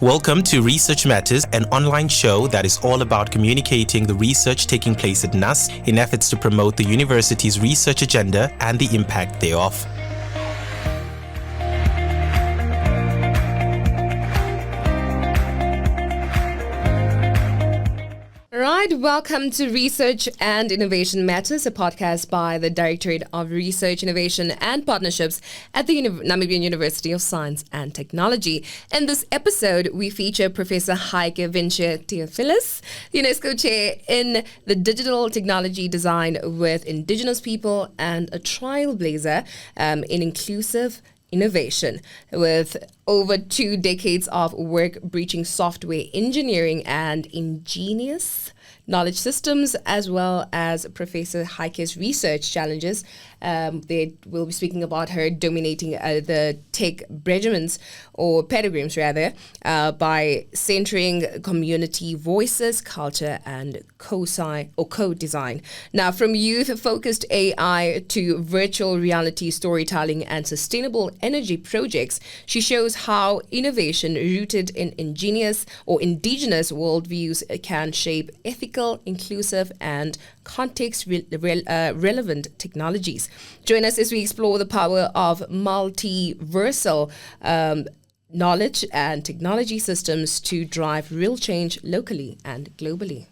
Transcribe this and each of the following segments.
Welcome to Research Matters, an online show that is all about communicating the research taking place at NUST in efforts to promote the university's research agenda and the impact thereof. Right, welcome to Research and Innovation Matters, a podcast by the Directorate of Research, Innovation and Partnerships at the Namibian University of Science and Technology. In this episode, we feature Professor Heike Winschiers-Theophilus, UNESCO Chair in the Digital Technology Design with Indigenous People and a trailblazer in inclusive innovation. With over 2 decades of work breaching software engineering and ingenious knowledge systems, as well as Professor Heike's research challenges. We'll be speaking about her dominating the tech regimens, or pedagrams rather, by centering community voices, culture, and co-design. Now, from youth-focused AI to virtual reality storytelling and sustainable energy projects, she shows how innovation rooted in indigenous worldviews can shape ethical, inclusive, and context-relevant technologies. Join us as we explore the power of multiversal knowledge and technology systems to drive real change locally and globally.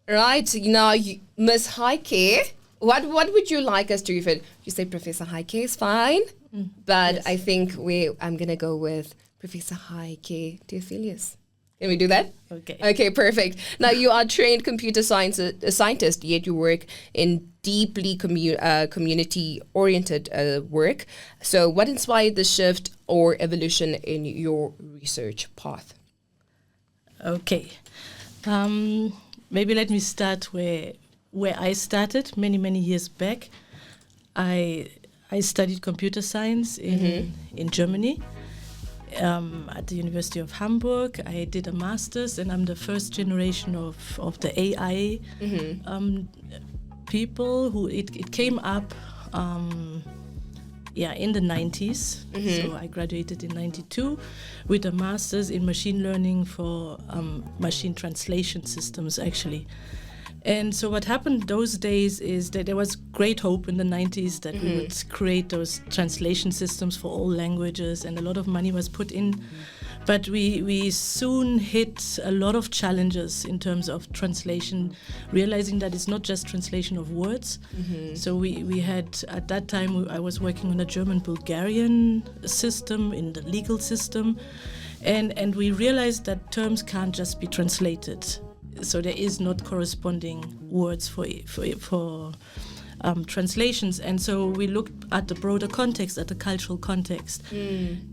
Right, now, Ms. Heike, what would you like us to refer to? You say Professor Heike is fine, but yes. I think I'm going to go with Professor Heike Theophilus. Can we do that? Okay, perfect. Now, you are a trained computer scientist, yet you work in deeply community-oriented work. So what inspired the shift or evolution in your research path? Okay. Maybe let me start where I started many years back. I studied computer science in Germany. At the University of Hamburg. I did a master's, and I'm the first generation of the AI people who it came up in the 90s. So I graduated in 92 with a master's in machine learning for machine translation systems, actually. And so what happened those days is that there was great hope in the 90s that we would create those translation systems for all languages, and a lot of money was put in. But we soon hit a lot of challenges in terms of translation, realizing that it's not just translation of words. So we had, at that time, I was working on a German-Bulgarian system in the legal system, and we realized that terms can't just be translated. So there is not corresponding words for translations, and so we looked at the broader context, at the cultural context.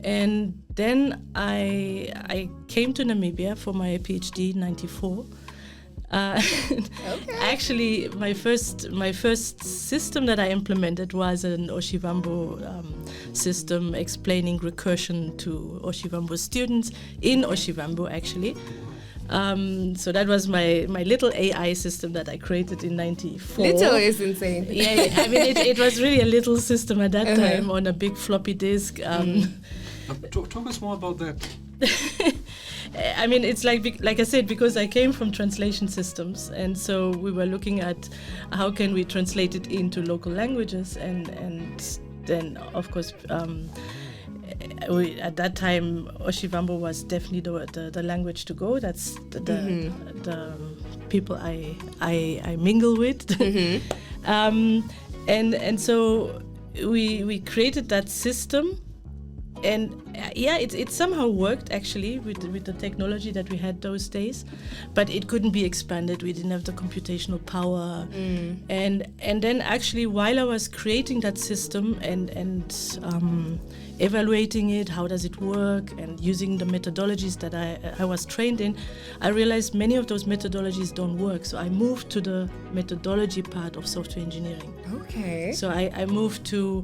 And then I came to Namibia for my PhD in '94. Actually, my first system that I implemented was an Oshivambo system explaining recursion to Oshivambo students in Oshivambo, actually. So that was my little AI system that I created in '94. Little is insane. Yeah, I mean, it was really a little system at that time on a big floppy disk. Talk us more about that. I mean, it's like I said, because I came from translation systems, and so we were looking at how can we translate it into local languages, and then, of course, at that time, Oshivambo was definitely the language to go. That's the people I mingle with, and so we created that system, and it somehow worked actually with the technology that we had those days, but it couldn't be expanded. We didn't have the computational power, and then actually while I was creating that system and evaluating it, how does it work, and using the methodologies that I was trained in, I realized many of those methodologies don't work. So I moved to the methodology part of software engineering. Okay. So I moved to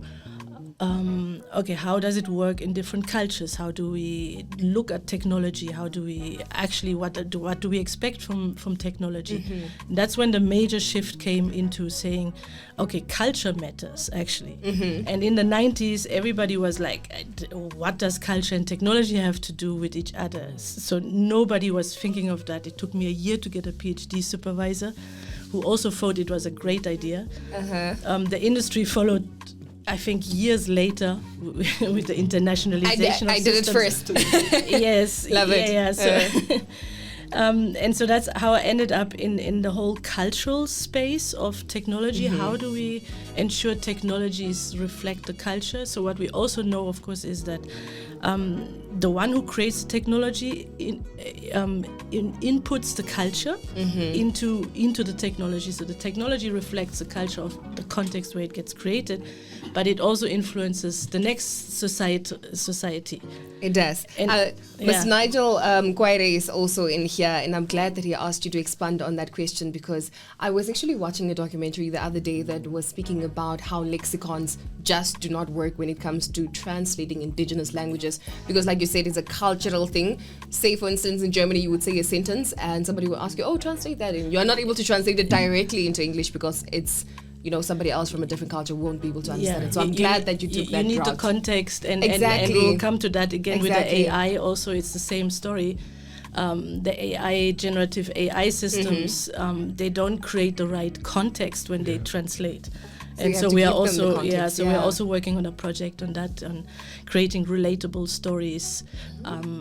okay, how does it work in different cultures? How do we look at technology? How do we actually, what do we expect from technology? Mm-hmm. That's when the major shift came into saying, okay, culture matters actually. Mm-hmm. And in the 90s, everybody was like, what does culture and technology have to do with each other? So nobody was thinking of that. It took me a year to get a PhD supervisor who also thought it was a great idea. The industry followed, I think, years later with the internationalization of I did it systems. first. Yes. Love it. Yeah, so and so that's how I ended up in the whole cultural space of technology. How do we ensure technologies reflect the culture? So what we also know, of course, is that the one who creates technology inputs the culture into the technology. So the technology reflects the culture of the context where it gets created, but it also influences the next society. It does. And, Ms. Nigel Kwaire is also in here, and I'm glad that he asked you to expand on that question, because I was actually watching a documentary the other day that was speaking about how lexicons just do not work when it comes to translating indigenous languages, because like you said, it's a cultural thing. Say, for instance, in Germany, you would say a sentence and somebody will ask you, oh, translate that in. You're not able to translate it directly into English because it's, somebody else from a different culture won't be able to understand it. So I'm glad that you took that route. You need the context, and we'll come to that again with the AI. Also, it's the same story. The AI, generative AI systems, they don't create the right context when they translate. And so we are also we are also working on a project on that, on creating relatable stories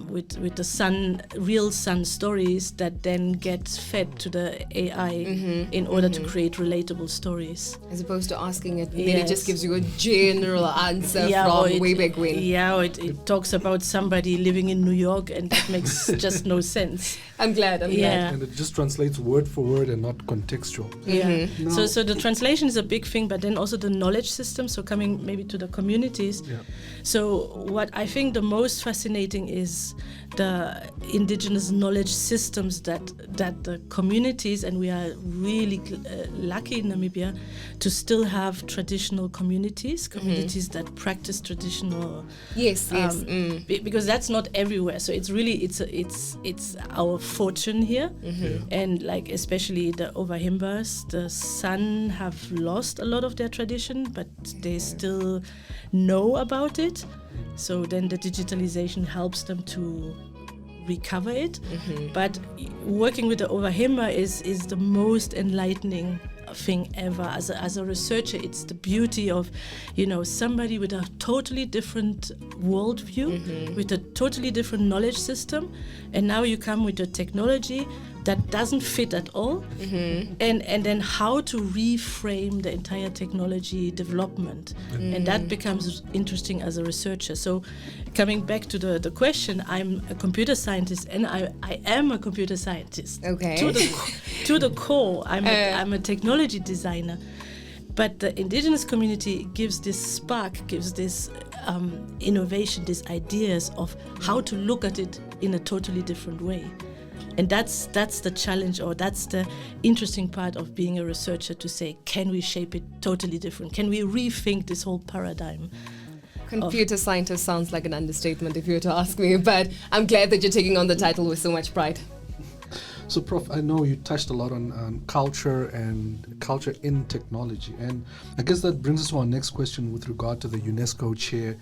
with the real sun stories that then get fed to the AI in order to create relatable stories. As opposed to asking it, then it just gives you a general answer from way back when. Yeah, or it talks about somebody living in New York, and that makes just no sense. I'm glad. And it just translates word for word and not contextual. Yeah. So the translation is a big thing, but then also the knowledge system. So coming maybe to the communities. Yeah. So what I think the most fascinating is the indigenous knowledge systems that the communities, and we are really lucky in Namibia to still have traditional communities that practice traditional. Yes. Because that's not everywhere. So it's really it's our fortune here, and like especially the Ovahimbas, the San have lost a lot of their tradition, but they still know about it. So then the digitalization helps them to recover it. But working with the Ovahimba is the most enlightening thing ever. As a researcher, it's the beauty of, somebody with a totally different worldview, with a totally different knowledge system, and now you come with a technology that doesn't fit at all, and then how to reframe the entire technology development, and that becomes interesting as a researcher. So coming back to the question, I'm a computer scientist, and I am a computer scientist. Okay. To the core, I'm a technology designer. But the indigenous community gives this spark, gives this innovation, these ideas of how to look at it in a totally different way. And that's the challenge, or that's the interesting part of being a researcher, to say, can we shape it totally different? Can we rethink this whole paradigm? Computer scientist sounds like an understatement if you were to ask me, but I'm glad that you're taking on the title with so much pride. So, Prof, I know you touched a lot on culture and culture in technology, and I guess that brings us to our next question with regard to the UNESCO Chair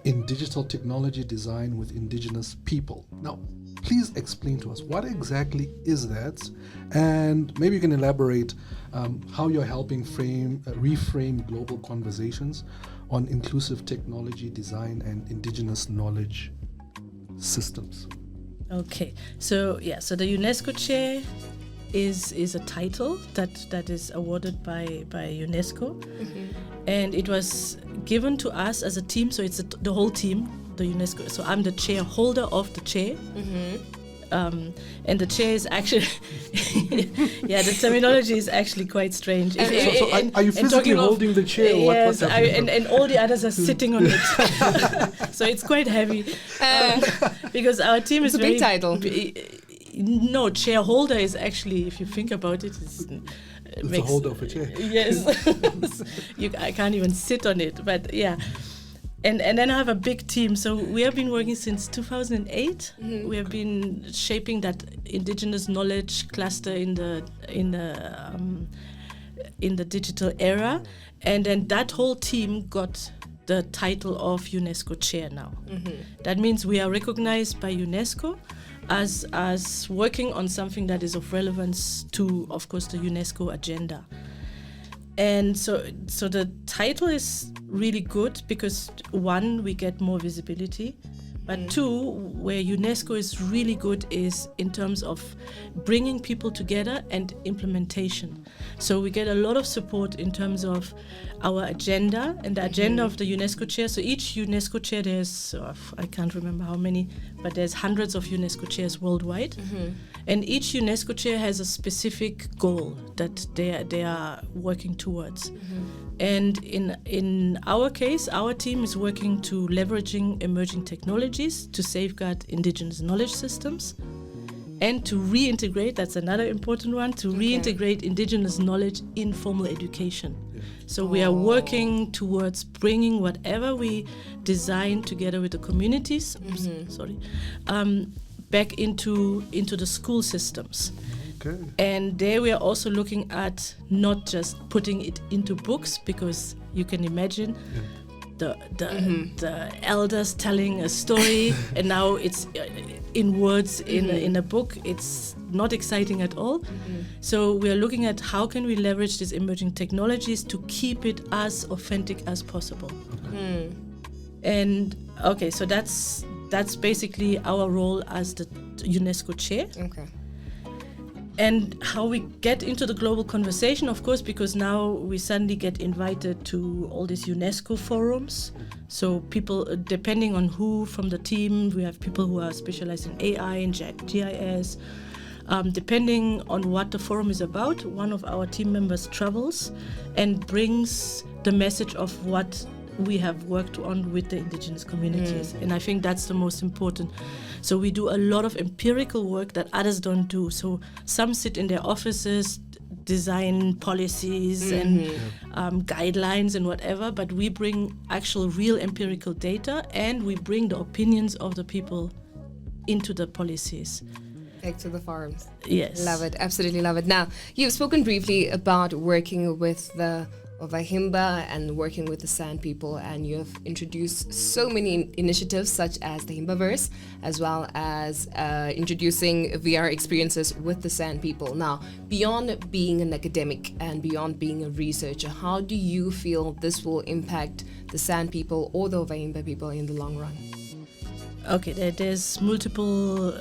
in Digital Technology Design with Indigenous People. Now, please explain to us, what exactly is that, and maybe you can elaborate how you're helping reframe global conversations on inclusive technology design and indigenous knowledge systems. Okay, so the UNESCO Chair is a title that is awarded by UNESCO, and it was given to us as a team. So it's the whole team, the UNESCO. So I'm the chair holder of the chair. And the chair is actually, the terminology is actually quite strange. Are you physically holding the chair? Yes, and all the others are sitting on it. So it's quite heavy. Because our team is a big title. No, chair holder is actually, if you think about it, it's a holder of a chair. Yes. I can't even sit on it, but yeah. And then I have a big team. So we have been working since 2008. We have been shaping that Indigenous knowledge cluster in the digital era, and then that whole team got the title of UNESCO Chair now. That means we are recognized by UNESCO as working on something that is of relevance to, of course, the UNESCO agenda. And so the title is really good because, one, we get more visibility, but two, where UNESCO is really good is in terms of bringing people together and implementation. So we get a lot of support in terms of our agenda and the agenda of the UNESCO chair. So each UNESCO chair, there's, I can't remember how many, but there's hundreds of UNESCO chairs worldwide. And each UNESCO chair has a specific goal that they are working towards. And in our case, our team is working to leveraging emerging technologies to safeguard indigenous knowledge systems and to reintegrate, that's another important one, to reintegrate indigenous knowledge in formal education. So we are working towards bringing whatever we design together with the communities, back into the school systems. Okay. And there we are also looking at not just putting it into books, because you can imagine the elders telling a story and now it's in words in a book. It's not exciting at all. So we are looking at how can we leverage these emerging technologies to keep it as authentic as possible. And okay, so that's basically our role as the UNESCO chair. Okay. And how we get into the global conversation, of course, because now we suddenly get invited to all these UNESCO forums. So people, depending on who from the team, we have people who are specialized in AI and GIS. Depending on what the forum is about, one of our team members travels and brings the message of what we have worked on with the indigenous communities. And I think that's the most important. So we do a lot of empirical work that others don't do. So some sit in their offices, design policies and guidelines and whatever, but we bring actual real empirical data and we bring the opinions of the people into the policies. Back to the forums. Yes. Love it. Absolutely love it. Now, you've spoken briefly about working with the Himba and working with the Sand people, and you have introduced so many initiatives such as the Himbaverse, as well as introducing VR experiences with the Sand people. Now, beyond being an academic and beyond being a researcher, how do you feel this will impact the Sand people or the Himba people in the long run? Okay, there's multiple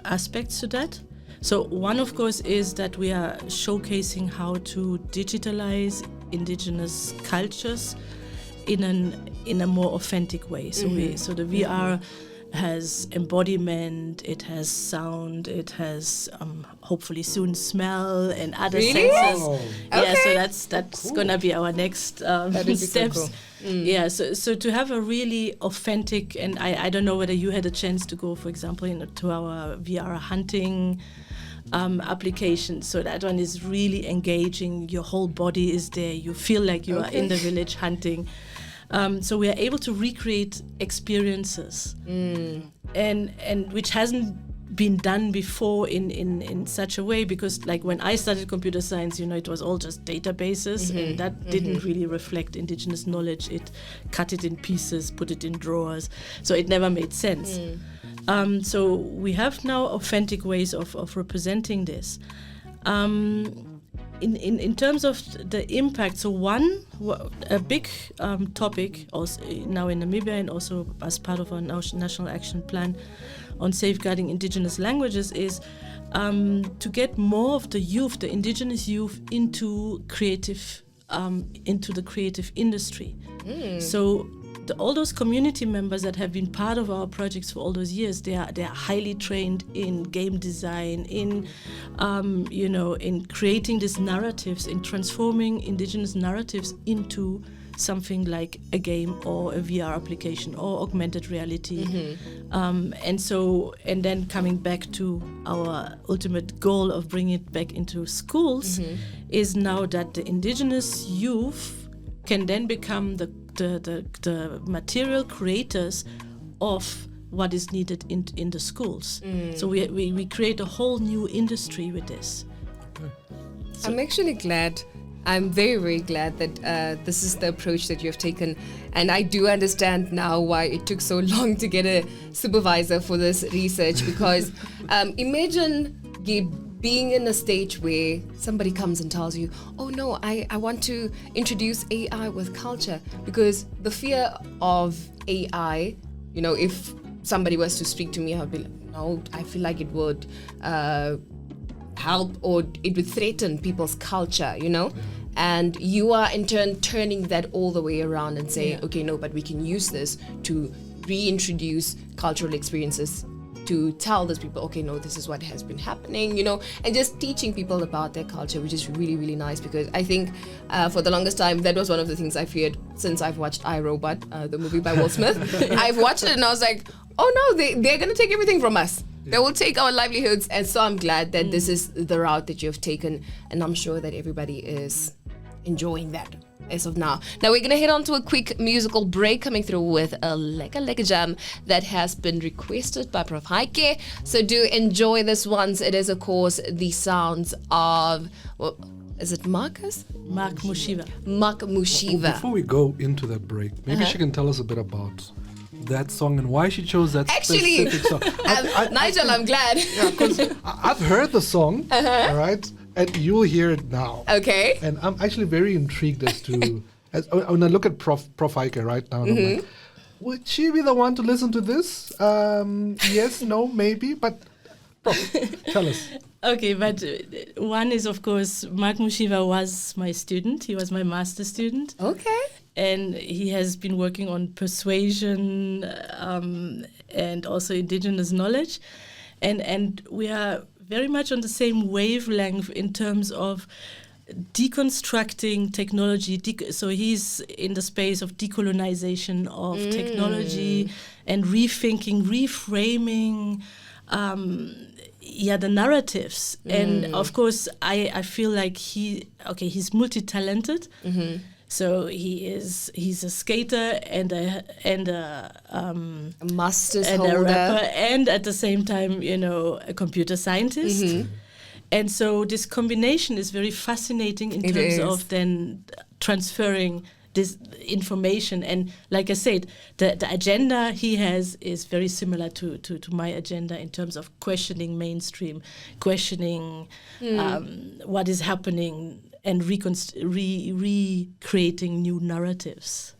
aspects to that. So one, of course, is that we are showcasing how to digitalize indigenous cultures in a more authentic way. So the VR has embodiment, it has sound, it has hopefully soon smell and other senses. Oh, yeah, okay. So that's cool. Gonna be our next steps. So cool. Yeah, so to have a really authentic, and I don't know whether you had a chance to go, for example, to our VR hunting application. So that one is really engaging. Your whole body is there. You feel like you are in the village hunting. So we are able to recreate experiences, and which hasn't been done before in such a way, because like when I studied computer science, it was all just databases, and that didn't really reflect indigenous knowledge. It cut it in pieces, put it in drawers, so it never made sense. So we have now authentic ways of representing this. In terms of the impact, so a big topic also now in Namibia, and also as part of our national action plan on safeguarding indigenous languages, is to get more of the youth, the indigenous youth, into the creative industry. So all those community members that have been part of our projects for all those years, they are highly trained in game design, in in creating these narratives, in transforming indigenous narratives into something like a game or a VR application or augmented reality. And then coming back to our ultimate goal of bringing it back into schools is now that the indigenous youth can then become the the material creators of what is needed in the schools. So we create a whole new industry with this. So I'm actually glad. I'm very, very glad that this is the approach that you have taken. And I do understand now why it took so long to get a supervisor for this research, because imagine being in a stage where somebody comes and tells you, oh no, I want to introduce AI with culture, because the fear of AI, if somebody was to speak to me, I'd be like, no, I feel like it would help, or it would threaten people's culture, and you are in turn turning that all the way around and saying, okay, no, but we can use this to reintroduce cultural experiences, to tell those people, okay, no, this is what has been happening, and just teaching people about their culture, which is really, really nice, because I think for the longest time, that was one of the things I feared since I've watched iRobot, the movie by Will Smith. I've watched it and I was like, oh no, they're going to take everything from us. They will take our livelihoods. And so I'm glad that this is the route that you have taken, and I'm sure that everybody is enjoying that as of now. Now we're going to head on to a quick musical break, coming through with a lekker jam that has been requested by Prof Heike. So do enjoy this once. It is, of course, the sounds of, is it Marcus? Mark Mushiva. Mark Mushiva. Before we go into that break, maybe she can tell us a bit about that song and why she chose that specific song. Nigel, I'm glad. Yeah, because I've heard the song, all right? And you'll hear it now. Okay. And I'm actually very intrigued as to, when I look at Prof Heike right now, and I'm like, would she be the one to listen to this? Yes, no, maybe, but Prof, tell us. Okay, but one is, of course, Mark Mushiva was my student. He was my master student. Okay. And he has been working on persuasion and also indigenous knowledge. And we are very much on the same wavelength in terms of deconstructing technology. So he's in the space of decolonization of technology and rethinking, reframing the narratives. And of course, I feel like he's multi-talented. So he's a skater and a master's and holder, a rapper, and at the same time, a computer scientist. And so this combination is very fascinating in terms of then transferring this information. And like I said, the agenda he has is very similar to my agenda in terms of questioning mainstream, questioning what is happening, and recreating new narratives.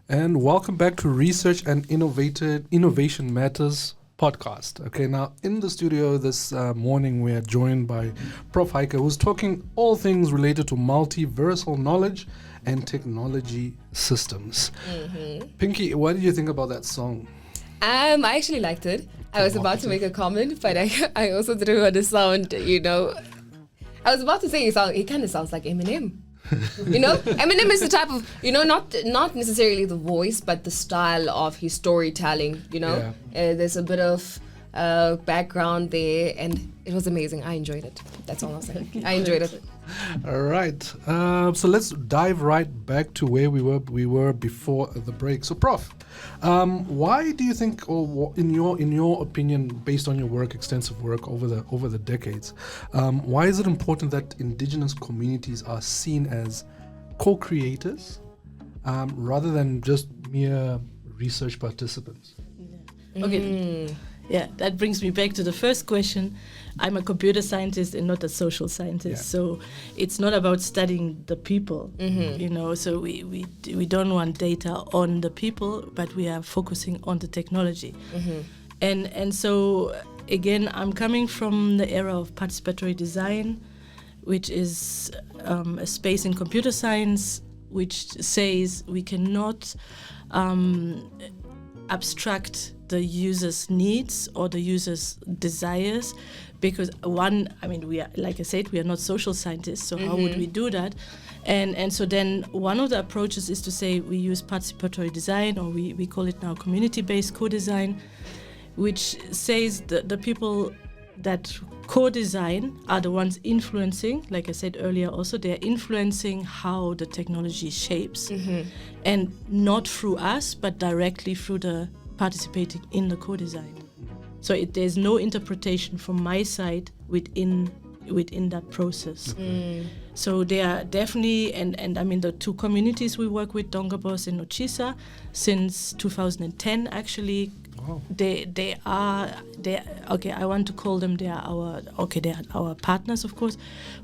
And welcome back to Research and Innovation Matters podcast. Okay, now in the studio this morning we are joined by Prof Heike, who's talking all things related to multiversal knowledge and technology systems. Pinky, what did you think about that song? I actually liked it. I was about to make a comment, but I also threw out the sound, I was about to say it kind of sounds like Eminem. Eminem is the type of, not necessarily the voice, but the style of his storytelling, there's a bit of background there, and it was amazing. I enjoyed it. That's all I'll say. I enjoyed it. All right. So let's dive right back to where we were before the break. So, Prof, why do you think, or in your opinion, based on your extensive work over the decades, why is it important that Indigenous communities are seen as co-creators rather than just mere research participants? Okay. Yeah, that brings me back to the first question. I'm a computer scientist and not a social scientist, so it's not about studying the people, so we don't want data on the people, but we are focusing on the technology. And so, again, I'm coming from the era of participatory design, which is a space in computer science which says we cannot abstract the user's needs or the user's desires, because we are, like I said, we are not social scientists, so how would we do that? And so then one of the approaches is to say we use participatory design, or we call it now community-based co-design, which says that the people co-design are the ones influencing, like I said earlier also, they're influencing how the technology shapes, and not through us, but directly through the participating in the co-design. So there's no interpretation from my side within that process. So they are definitely, and I mean the two communities we work with, Dongabos and Ochisa, since 2010 actually. Wow. They are okay. I want to call them. They are our partners, of course,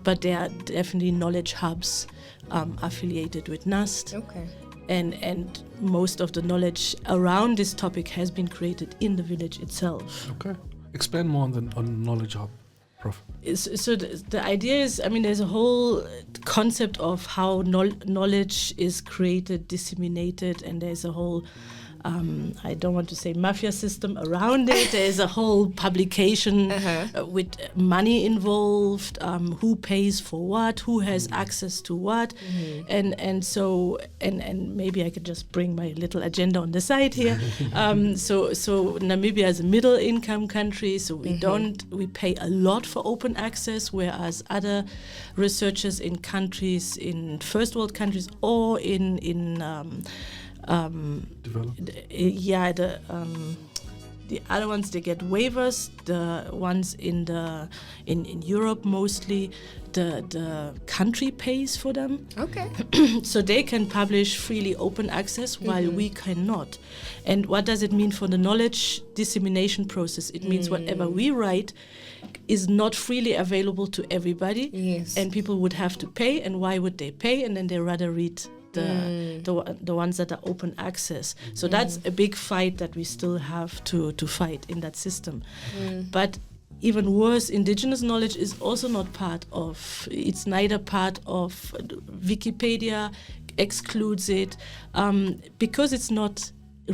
but they are definitely knowledge hubs affiliated with NUST. Okay. And most of the knowledge around this topic has been created in the village itself. Okay. Explain more on knowledge hub, Prof. So the idea is, I mean, there's a whole concept of how knowledge is created, disseminated, and there's a whole I don't want to say mafia system around it. There's a whole publication with money involved, who pays for what, who has access to what, and so maybe I could just bring my little agenda on the side here. So Namibia is a middle income country, so we pay a lot for open access, whereas other researchers in countries, in first world countries or in the other ones, they get waivers. The ones in Europe mostly, the country pays for them. Okay. So they can publish freely, open access, while we cannot. And what does it mean for the knowledge dissemination process? It means whatever we write is not freely available to everybody. Yes. And people would have to pay. And why would they pay? And then they rather read the ones that are open access. So that's a big fight that we still have to fight in that system. But even worse, indigenous knowledge is also not part of, it's neither part of Wikipedia, excludes it, because it's not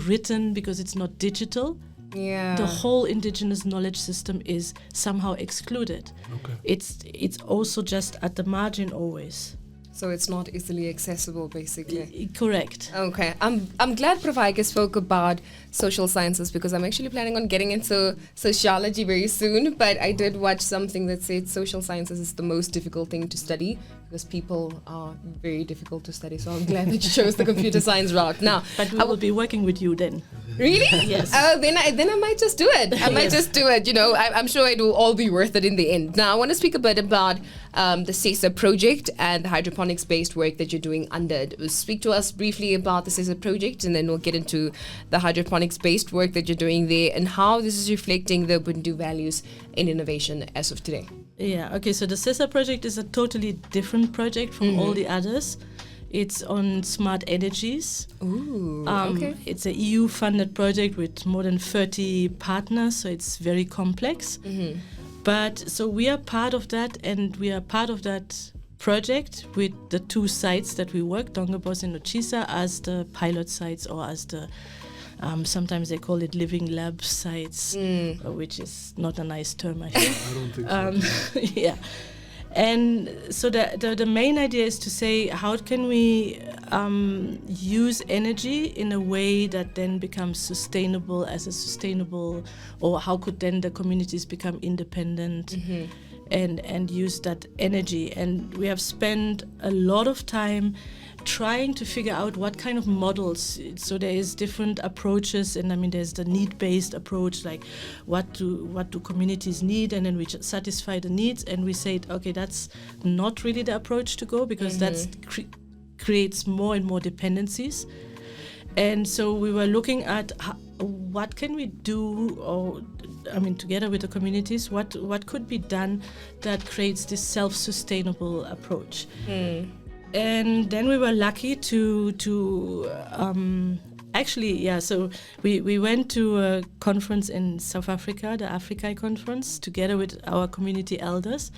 written, because it's not digital. Yeah. The whole indigenous knowledge system is somehow excluded. Okay. It's also just at the margin always. So it's not easily accessible, basically. Correct. Okay. I'm glad Prof Heike spoke about social sciences, because I'm actually planning on getting into sociology very soon. But I did watch something that said social sciences is the most difficult thing to study, because people are very difficult to study. So I'm glad that you chose the computer science route. Now, but we will be working with you then. Really? Yes. Then I might just do it. I might just do it. You know, I'm sure it will all be worth it in the end. Now, I want to speak a bit about the CESA project and the hydroponics-based work that you're doing under it. Speak to us briefly about the CESA project, and then we'll get into the hydroponics-based work that you're doing there and how this is reflecting the Ubuntu values in innovation as of today. Yeah, okay, so the CESA project is a totally different project from all the others. It's on smart energies. Ooh, okay. It's an EU-funded project with more than 30 partners, so it's very complex. But so we are part of that, and we are part of that project with the two sites that we work, Dongabos and Ochisa, as the pilot sites, or as the sometimes they call it living lab sites, which is not a nice term, I think. I don't think so. Yeah. And so the main idea is to say, how can we use energy in a way that then becomes sustainable, or how could then the communities become independent and use that energy. And we have spent a lot of time trying to figure out what kind of models. So there is different approaches, and I mean there's the need-based approach, like what do communities need, and then we satisfy the needs, and we said, okay, that's not really the approach to go, because that's creates more and more dependencies. And so we were looking at what can we do, or I mean together with the communities, what could be done that creates this self-sustainable approach. And then we were lucky to actually, yeah, so we went to a conference in South Africa, the Africa conference, together with our community elders.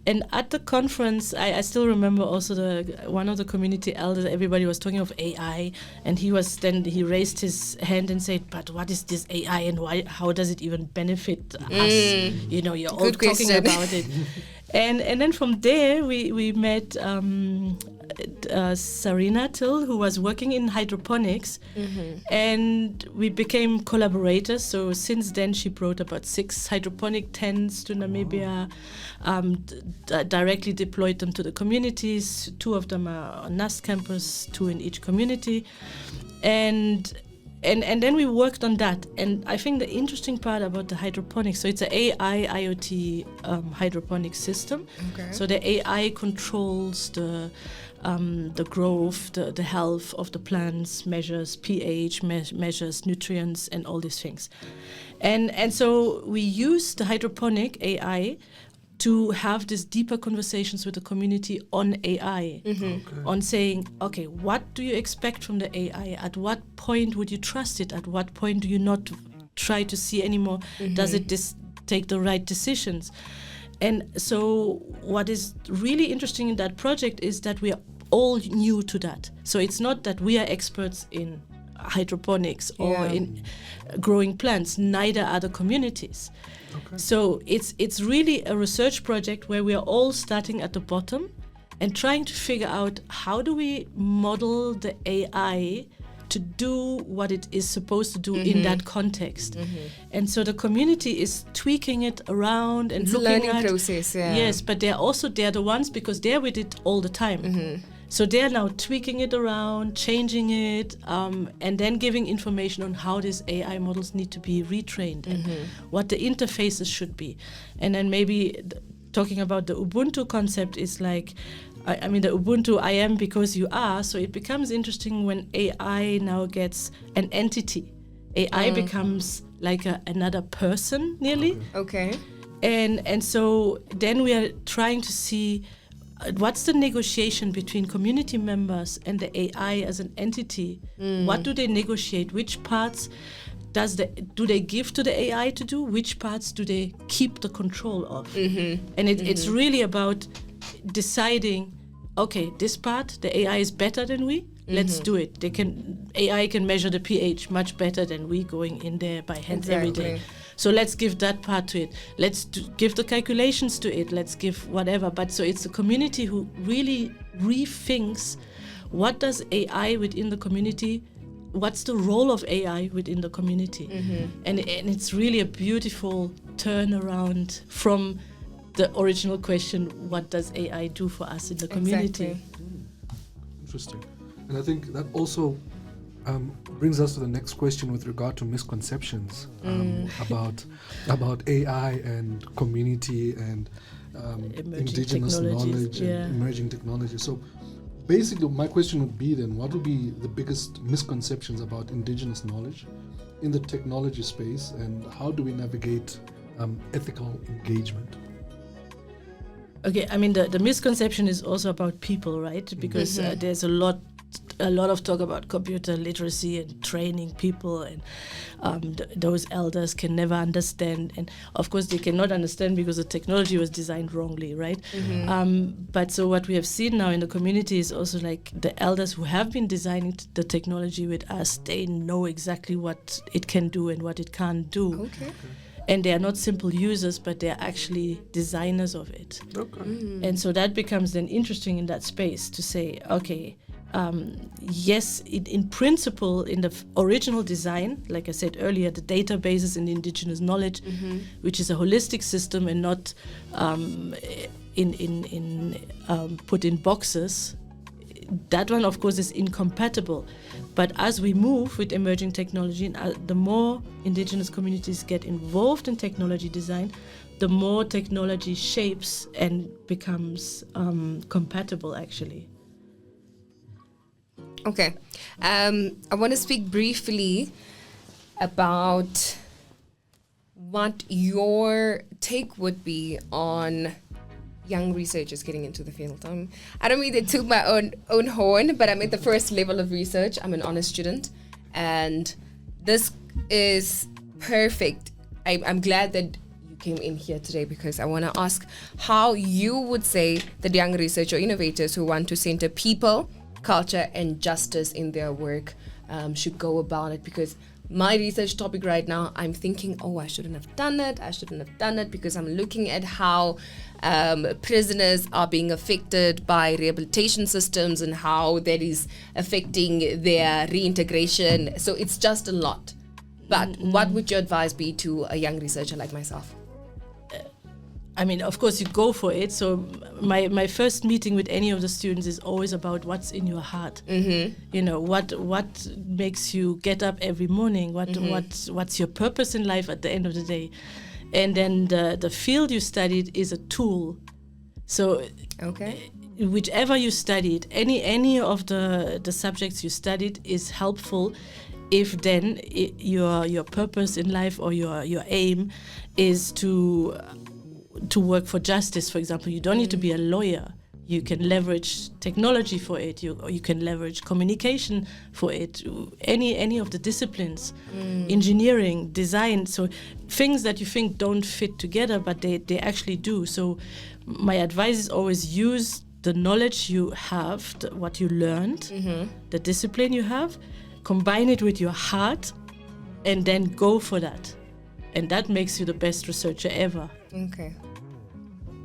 And at the conference, I still remember also one of the community elders, everybody was talking of AI, and he raised his hand and said, but what is this AI, and how does it even benefit us? You know, you're all talking about it. And then from there we met Sarina Till, who was working in hydroponics, and we became collaborators. So since then, she brought about 6 hydroponic tents to Namibia, directly deployed them to the communities. 2 of them are on NUST campus, 2 in each community, and then we worked on that. And I think the interesting part about the hydroponics, so it's an AI IoT hydroponic system. Okay. So the AI controls the growth, the health of the plants, measures pH, measures nutrients, and all these things. And so we use the hydroponic AI to have these deeper conversations with the community on AI, on saying, okay, what do you expect from the AI? At what point would you trust it? At what point do you not try to see anymore? Does it take the right decisions? And so what is really interesting in that project is that we are all new to that. So it's not that we are experts in hydroponics or in growing plants, neither are the communities. Okay. So it's really a research project where we are all starting at the bottom and trying to figure out how do we model the AI to do what it is supposed to do in that context. And so the community is tweaking it around and it's looking a learning at process, yeah. Yes, but they're the ones, because they're with it all the time. So they're now tweaking it around, changing it, and then giving information on how these AI models need to be retrained and what the interfaces should be. And then maybe talking about the Ubuntu concept is like, I mean, the Ubuntu, I am because you are, so it becomes interesting when AI now gets an entity. AI becomes like another person, nearly. Okay. And so then we are trying to see what's the negotiation between community members and the AI as an entity? What do they negotiate? Which parts do they give to the AI to do? Which parts do they keep the control of? And it's really about deciding, okay, this part, the AI is better than we, let's do it. AI can measure the pH much better than we going in there by hands every day. So let's give that part to it. Let's give the calculations to it. Let's give whatever. But so it's the community who really rethinks what does AI within the community, what's the role of AI within the community. And it's really a beautiful turnaround from the original question, what does AI do for us in the community? Interesting. And I think that also brings us to the next question with regard to misconceptions about AI and community and indigenous knowledge and emerging technology. So basically my question would be then, what would be the biggest misconceptions about indigenous knowledge in the technology space, and how do we navigate ethical engagement? Okay, I mean the misconception is also about people, right? Because there's a lot of talk about computer literacy and training people, and those elders can never understand, and of course they cannot understand because the technology was designed wrongly, right? But so what we have seen now in the community is also like the elders who have been designing the technology with us, they know exactly what it can do and what it can't do. Okay. And they are not simple users, but they are actually designers of it. Okay. And so that becomes then interesting in that space to say, okay, yes, in principle, in the original design, like I said earlier, the databases in indigenous knowledge, which is a holistic system and not put in boxes, that one, of course, is incompatible. But as we move with emerging technology, the more indigenous communities get involved in technology design, the more technology shapes and becomes compatible, actually. Okay. I want to speak briefly about what your take would be on young researchers getting into the field. I don't mean to toot my own horn, but I'm at the first level of research. I'm an honors student, and this is perfect. I'm glad that you came in here today, because I want to ask how you would say that young research or innovators who want to center people, culture, and justice in their work should go about it? Because my research topic right now, I'm thinking, I shouldn't have done it because I'm looking at how prisoners are being affected by rehabilitation systems and how that is affecting their reintegration. So it's just a lot. But what would your advice be to a young researcher like myself? I mean, of course, you go for it. So my first meeting with any of the students is always about what's in your heart. You know, what makes you get up every morning? What's your purpose in life at the end of the day? And then the field you studied is a tool. So whichever you studied, any of the subjects you studied is helpful if then your purpose in life or your aim is to work for justice, for example. You don't need to be a lawyer. You can leverage technology for it. You can leverage communication for it. Any of the disciplines, engineering, design. So things that you think don't fit together, but they actually do. So my advice is always use the knowledge you have, what you learned, the discipline you have, combine it with your heart, and then go for that. And that makes you the best researcher ever. Okay.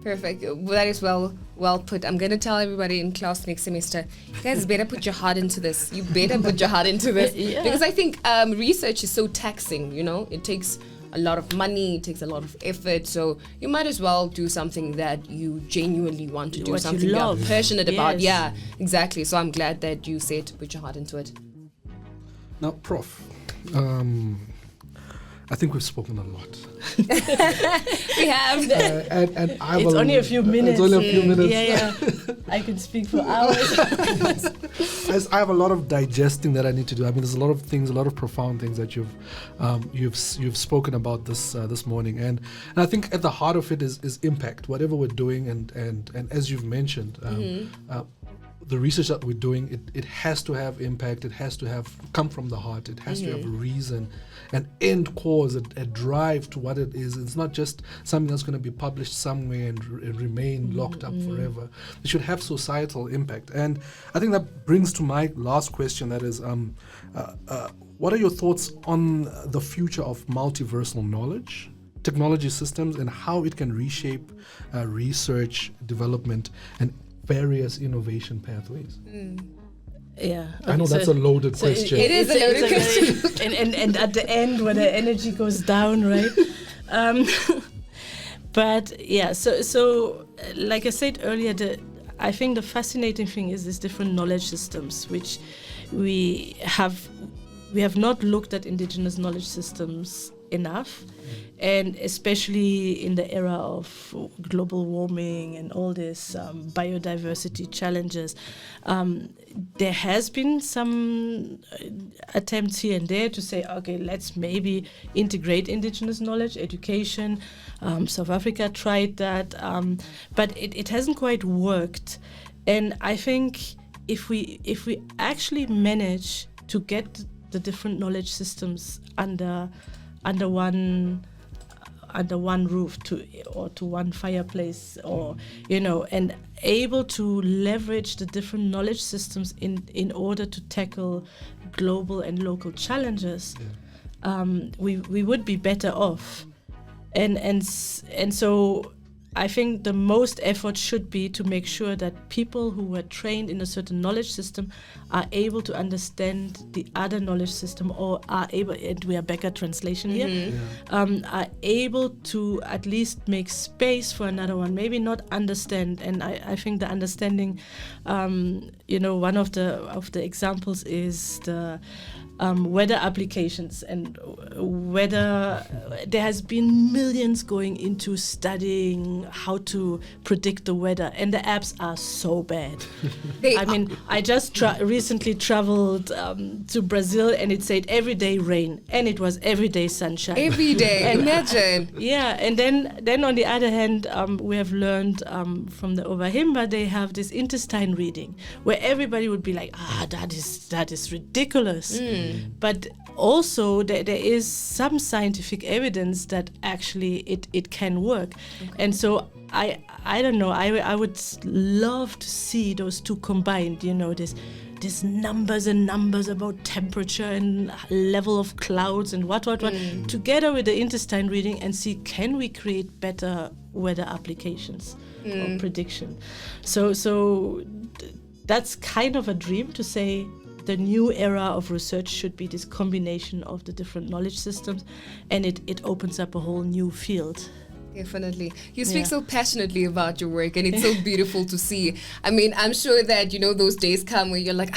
Perfect. Well, that is well put. I'm going to tell everybody in class next semester, you guys better put your heart into this. You better put your heart into this. Yeah. Because I think research is so taxing, you know. It takes a lot of money, it takes a lot of effort. So you might as well do something that you genuinely want to do, what something you love. you're passionate about. Yes. Yeah, exactly. So I'm glad that you said put your heart into it. Now, Prof, I think we've spoken a lot. We have. And It's only a few minutes. It's only a few minutes. Yeah. I can speak for hours. I have a lot of digesting that I need to do. I mean, there's a lot of things, a lot of profound things that you've spoken about this morning, and I think at the heart of it is impact. Whatever we're doing, and as you've mentioned, the research that we're doing, it has to have impact. It has to have come from the heart. It has to have a reason, an end cause, a drive to what it is. It's not just something that's going to be published somewhere and remain locked up forever. It should have societal impact. And I think that brings to my last question. That is, what are your thoughts on the future of multiversal knowledge, technology systems, and how it can reshape research, development, and various innovation pathways? Yeah, I know that's a loaded question. It is a loaded question. And at the end where the energy goes down, right? But yeah, so like I said earlier, I think the fascinating thing is these different knowledge systems, which we have not looked at indigenous knowledge systems enough. And especially in the era of global warming and all this biodiversity challenges, there has been some attempts here and there to say, okay, let's maybe integrate indigenous knowledge, education. South Africa tried that, but it hasn't quite worked. And I think if we actually manage to get the different knowledge systems under one roof to one fireplace, or and able to leverage the different knowledge systems in order to tackle global and local challenges, we would be better off, and so I think the most effort should be to make sure that people who were trained in a certain knowledge system are able to understand the other knowledge system, or are able, and we are back at translation here, are able to at least make space for another one, maybe not understand. And I think the understanding, one of the examples is the weather applications, and whether there has been millions going into studying how to predict the weather, and the apps are so bad. I just recently traveled to Brazil, and it said everyday rain, and it was everyday sunshine. Every day, imagine. Yeah, and then on the other hand, we have learned from the Overhimba, they have this intestine reading, where everybody would be like, that is ridiculous. But also there is some scientific evidence that actually it can work. And so I don't know, I would love to see those two combined, there's numbers and numbers about temperature and level of clouds and what, together with the intestine reading, and see, can we create better weather applications or prediction? So that's kind of a dream, to say the new era of research should be this combination of the different knowledge systems, and it opens up a whole new field. Definitely. You speak so passionately about your work, and it's so beautiful to see. I mean, I'm sure that, those days come where you're like,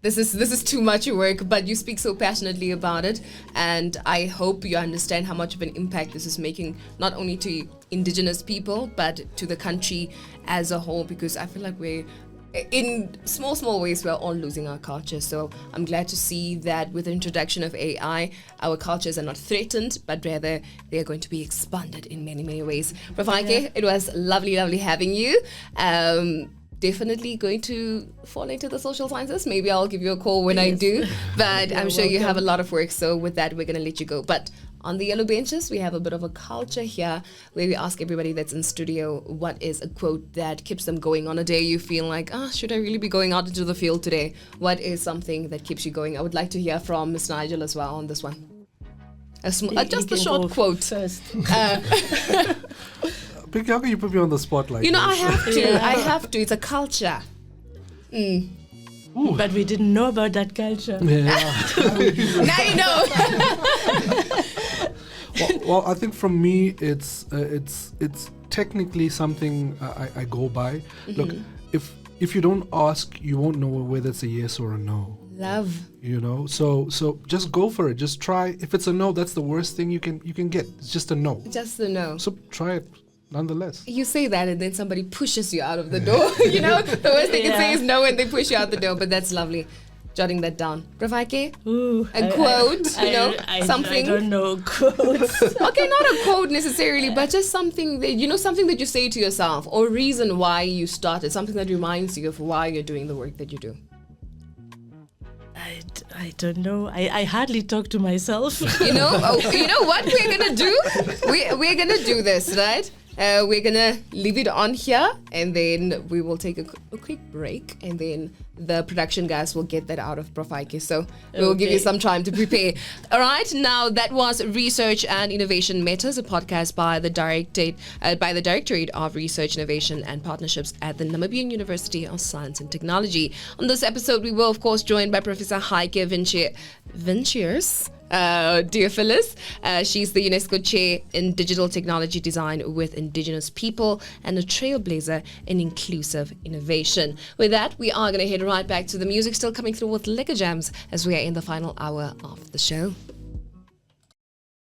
this is too much work, but you speak so passionately about it, and I hope you understand how much of an impact this is making, not only to Indigenous people, but to the country as a whole, because I feel like we're, in small ways, we're all losing our culture. So I'm glad to see that with the introduction of AI, our cultures are not threatened, but rather they are going to be expanded in many ways. Prof Heike, it was lovely having you. Definitely going to fall into the social sciences. Maybe I'll give you a call when I do, but I'm sure you have a lot of work. So with that, we're going to let you go. But on the yellow benches, we have a bit of a culture here where we ask everybody that's in studio what is a quote that keeps them going on a day you feel like, should I really be going out into the field today? What is something that keeps you going? I would like to hear from Ms. Nigel as well on this one. Just a short quote. First. Pinky, how can you put me on the spot like I this? have to. I have to. It's a culture. But we didn't know about that culture. Yeah. Now you know. Well, I think from me, it's technically something I go by. Look, if you don't ask, you won't know whether it's a yes or a no. Love. So just go for it. Just try. If it's a no, that's the worst thing you can get. It's just a no. Just a no. So try it nonetheless. You say that and then somebody pushes you out of the door. The worst they can say is no and they push you out the door. But that's lovely. Jotting that down. Prof Heike? A quote, something. I don't know quotes. Okay, not a quote necessarily, but just something that, something that you say to yourself, or reason why you started, something that reminds you of why you're doing the work that you do. I don't know. I hardly talk to myself. You know what we're going to do? We're going to do this, right? We're going to leave it on here, and then we will take a quick break, and then the production guys will get that out of Prof Heike. So we'll give you some time to prepare. All right. Now, that was Research and Innovation Matters, a podcast by the Directorate of Research, Innovation and Partnerships at the Namibian University of Science and Technology. On this episode, we were, of course, joined by Professor Heike Winschiers-Theophilus. She's the UNESCO Chair in Digital Technology Design with Indigenous People and a trailblazer in inclusive innovation. With that, we are going to head right back to the music, still coming through with Liquor Jams as we are in the final hour of the show.